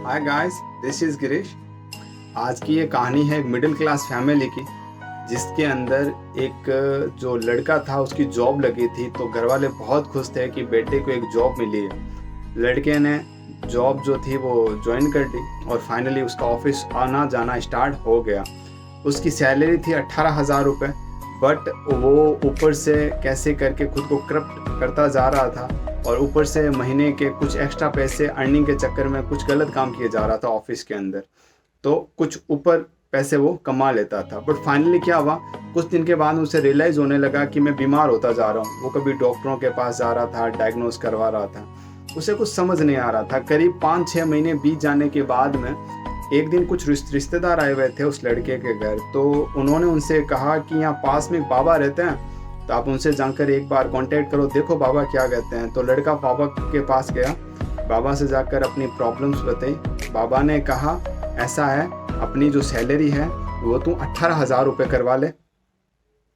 Hi guys, this is Girish. आज की ये कहानी है एक मिडिल क्लास फैमिली की, जिसके अंदर एक जो लड़का था उसकी जॉब लगी थी। तो घर वाले बहुत खुश थे कि बेटे को एक जॉब मिली है। लड़के ने जॉब जो थी वो ज्वाइन कर ली और फाइनली उसका ऑफिस आना जाना स्टार्ट हो गया। उसकी सैलरी थी 18,000 रुपये, बट वो ऊपर से कैसे करके खुद को करप्ट करता जा रहा था और ऊपर से महीने के कुछ एक्स्ट्रा पैसे अर्निंग के चक्कर में कुछ गलत काम किए जा रहा था ऑफिस के अंदर। तो कुछ ऊपर पैसे वो कमा लेता था, बट फाइनली क्या हुआ, कुछ दिन के बाद उसे रियलाइज़ होने लगा कि मैं बीमार होता जा रहा हूँ। वो कभी डॉक्टरों के पास जा रहा था, डायग्नोज करवा रहा था, उसे कुछ समझ नहीं आ रहा था। करीब 5-6 महीने बीत जाने के बाद में एक दिन कुछ रिश्तेदार आए हुए थे उस लड़के के घर। तो उन्होंने उनसे कहा कि यहाँ पास में एक बाबा रहते हैं, तो आप उनसे जाकर एक बार कांटेक्ट करो, देखो बाबा क्या कहते हैं। तो लड़का बाबा के पास गया, बाबा से जाकर अपनी प्रॉब्लम्स बताई। बाबा ने कहा ऐसा है, अपनी जो सैलरी है वो तू 18,000 रुपये करवा ले,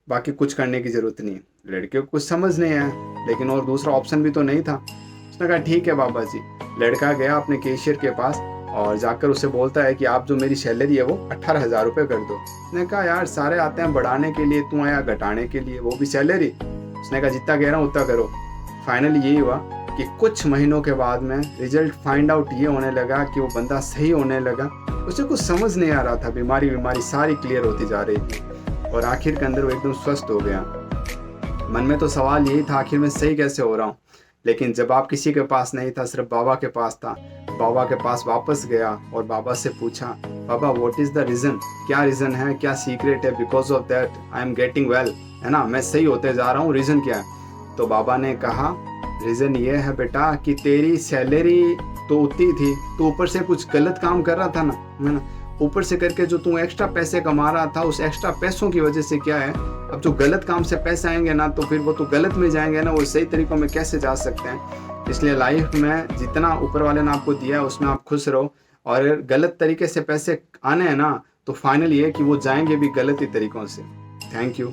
बाकी कुछ करने की ज़रूरत नहीं है। लड़के को कुछ समझ नहीं आया, लेकिन और दूसरा ऑप्शन भी तो नहीं था। उसने कहा ठीक है बाबा जी। लड़का गया अपने कैशियर के पास और जाकर उसे बोलता है कि आप जो मेरी सैलरी है वो 18,000 रुपये कर दो। उसने कहा यार सारे आते हैं बढ़ाने के लिए, तू आया घटाने के लिए, वो भी सैलरी। उसने कहा जितना कह रहा हूँ उतना करो। फाइनली यही हुआ कि कुछ महीनों के बाद में रिजल्ट फाइंड आउट ये होने लगा कि वो बंदा सही होने लगा। उसे कुछ समझ नहीं आ रहा था, बीमारी सारी क्लियर होती जा रही थी और आखिर के अंदर वो एकदम स्वस्थ हो गया। मन में तो सवाल यही था आखिर मैं सही कैसे हो रहा हूँ। लेकिन जब आप किसी के पास नहीं था, सिर्फ बाबा के पास था, बाबा के पास वापस गया और बाबा से पूछा बाबा व्हाट इज़ द रीज़न, क्या रीज़न है, क्या सीक्रेट है, because of that I am getting well, है ना, मैं सही होते जा रहा हूँ, रीज़न क्या है। तो बाबा ने कहा रीज़न ये है बेटा कि तेरी सैलरी तो उतनी थी, तो ऊपर से कुछ गलत काम कर रहा था ना, है ना, ऊपर से करके जो तू एक्स्ट्रा पैसे कमा रहा था, उस एक्स्ट्रा पैसों की वजह से क्या है, अब जो गलत काम से पैसे आएंगे ना तो फिर वो तो गलत में जाएंगे ना, वो सही तरीकों में कैसे जा सकते हैं। इसलिए लाइफ में जितना ऊपर वाले ने आपको दिया है उसमें आप खुश रहो, और अगर गलत तरीके से पैसे आने हैं ना तो फाइनल ये है कि वो जाएंगे भी गलत ही तरीकों से। Thank you.